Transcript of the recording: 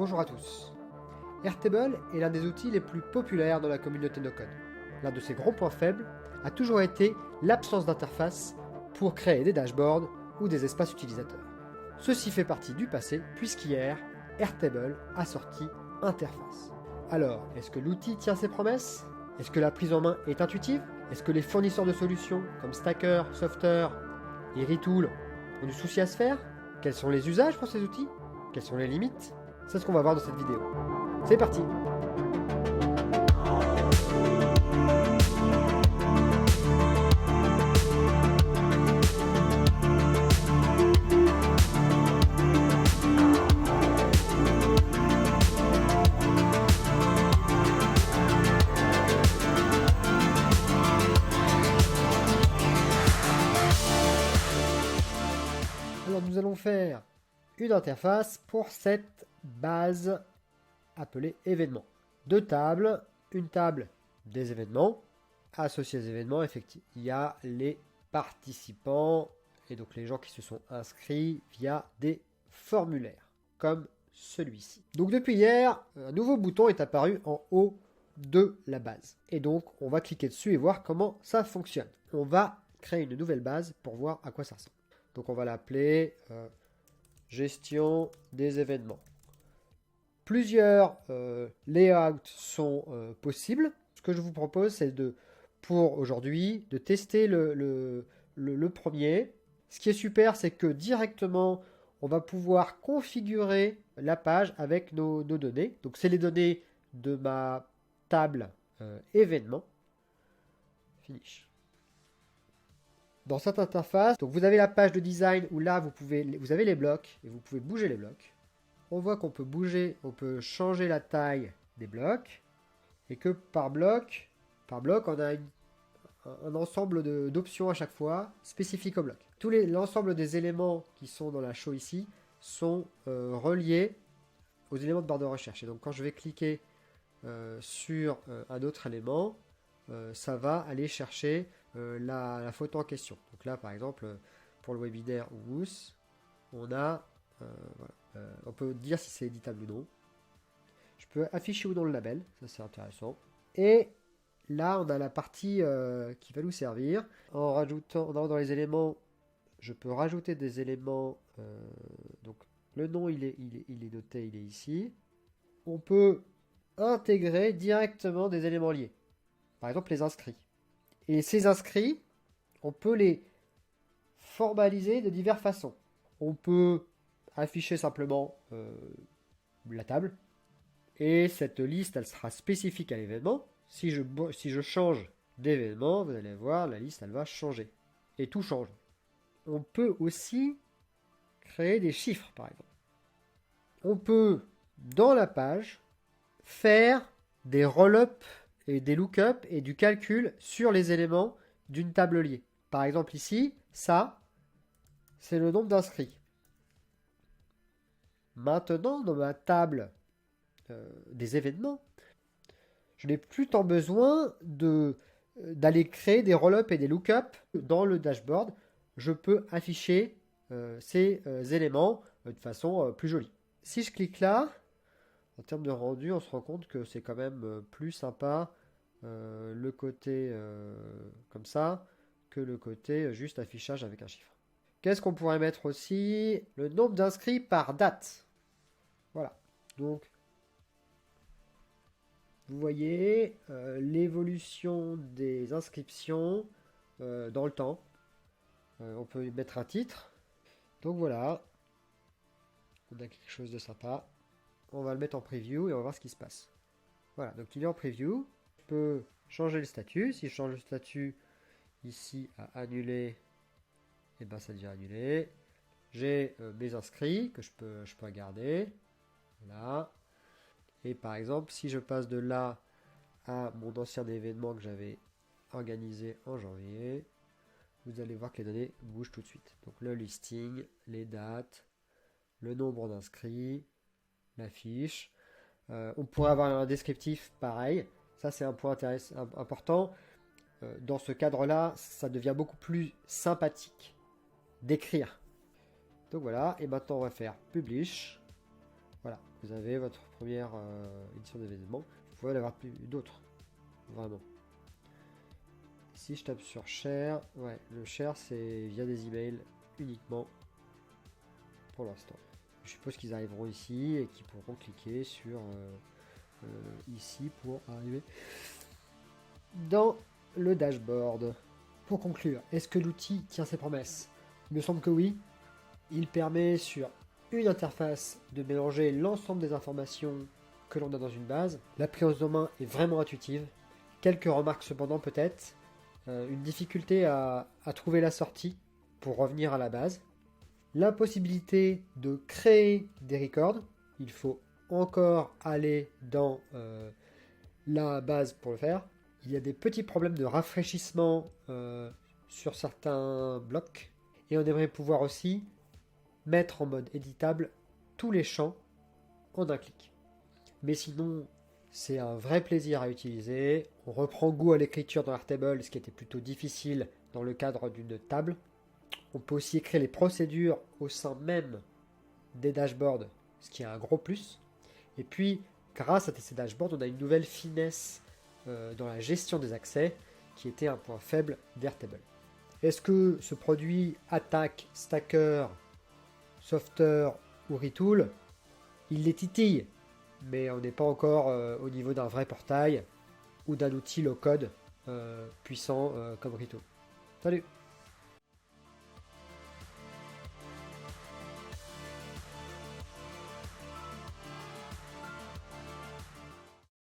Bonjour à tous. Airtable est l'un des outils les plus populaires dans la communauté no-code. L'un de ses gros points faibles a toujours été l'absence d'interface pour créer des dashboards ou des espaces utilisateurs. Ceci fait partie du passé puisqu'hier, Airtable a sorti Interface. Alors, est-ce que l'outil tient ses promesses? Est-ce que la prise en main est intuitive? Est-ce que les fournisseurs de solutions comme Stacker, Softer et Retool ont du souci à se faire? Quels sont les usages pour ces outils? Quelles sont les limites? C'est ce qu'on va voir dans cette vidéo. C'est parti! Alors nous allons faire une interface pour cette base appelée événements. Deux tables, une table des événements, associée aux événements, effectivement, il y a les participants et donc les gens qui se sont inscrits via des formulaires, comme celui-ci. Donc depuis hier, un nouveau bouton est apparu en haut de la base. Et donc on va cliquer dessus et voir comment ça fonctionne. On va créer une nouvelle base pour voir à quoi ça ressemble. Donc on va l'appeler gestion des événements. Plusieurs layouts sont possibles. Ce que je vous propose, c'est pour aujourd'hui de tester le premier. Ce qui est super, c'est que directement, on va pouvoir configurer la page avec nos données. Donc c'est les données de ma table événement. Finish. Dans cette interface, donc vous avez la page de design où là vous avez les blocs et vous pouvez bouger les blocs. On voit qu'on peut bouger, on peut changer la taille des blocs et que par bloc on a un ensemble d'options à chaque fois spécifiques au bloc. L'ensemble des éléments qui sont dans la show ici sont reliés aux éléments de barre de recherche. Et donc quand je vais cliquer sur un autre élément, ça va aller chercher la photo en question. Donc là, par exemple, pour le webinaire WOOS, on a, on peut dire si c'est éditable ou non. Je peux afficher ou non le label, ça c'est intéressant. Et là, on a la partie qui va nous servir. En rajoutant dans les éléments, je peux rajouter des éléments. Donc le nom, il est noté, il est ici. On peut intégrer directement des éléments liés. Par exemple, les inscrits. Et ces inscrits, on peut les formaliser de diverses façons. On peut afficher simplement la table. Et cette liste, elle sera spécifique à l'événement. Si je change d'événement, vous allez voir, la liste, elle va changer. Et tout change. On peut aussi créer des chiffres, par exemple. On peut, dans la page, faire des roll-up et des look-up et du calcul sur les éléments d'une table liée. Par exemple ici, ça, c'est le nombre d'inscrits. Maintenant, dans ma table des événements, je n'ai plus tant besoin d'aller créer des roll-up et des look-up dans le dashboard. Je peux afficher ces éléments de façon plus jolie. Si je clique là, en termes de rendu, on se rend compte que c'est quand même plus sympa le côté comme ça que le côté juste affichage avec un chiffre. Qu'est-ce qu'on pourrait mettre aussi? Le nombre d'inscrits par date. Voilà. Donc, vous voyez l'évolution des inscriptions dans le temps. On peut y mettre un titre. Donc voilà. On a quelque chose de sympa. On va le mettre en preview et on va voir ce qui se passe. Voilà, donc il est en preview. Je peux changer le statut. Si je change le statut ici à annuler, et ben ça devient annulé. J'ai mes inscrits que je peux garder. Voilà. Et par exemple, si je passe de là à mon ancien événement que j'avais organisé en janvier, vous allez voir que les données bougent tout de suite. Donc le listing, les dates, le nombre d'inscrits, la fiche. On pourrait avoir un descriptif pareil. Ça, c'est un point important. Dans ce cadre-là, ça devient beaucoup plus sympathique d'écrire. Donc voilà, et maintenant on va faire Publish. Voilà, vous avez votre première édition d'événement. Vous pouvez en avoir plus d'autres, vraiment. Si je tape sur share, ouais, le share c'est via des emails uniquement pour l'instant. Je suppose qu'ils arriveront ici et qu'ils pourront cliquer sur ici pour arriver dans le dashboard. Pour conclure, est-ce que l'outil tient ses promesses? Il me semble que oui. Il permet sur une interface de mélanger l'ensemble des informations que l'on a dans une base. La prise en main est vraiment intuitive. Quelques remarques cependant peut-être. Une difficulté à trouver la sortie pour revenir à la base. La possibilité de créer des records. Il faut encore aller dans la base pour le faire. Il y a des petits problèmes de rafraîchissement sur certains blocs. Et on aimerait pouvoir aussi mettre en mode éditable tous les champs en un clic. Mais sinon, c'est un vrai plaisir à utiliser. On reprend goût à l'écriture dans Airtable, ce qui était plutôt difficile dans le cadre d'une table. On peut aussi écrire les procédures au sein même des dashboards, ce qui est un gros plus. Et puis, grâce à ces dashboards, on a une nouvelle finesse dans la gestion des accès, qui était un point faible d'Airtable. Est-ce que ce produit attaque Stacker, Softer ou Retool? Il les titille, mais on n'est pas encore au niveau d'un vrai portail ou d'un outil low-code puissant comme Retool. Salut!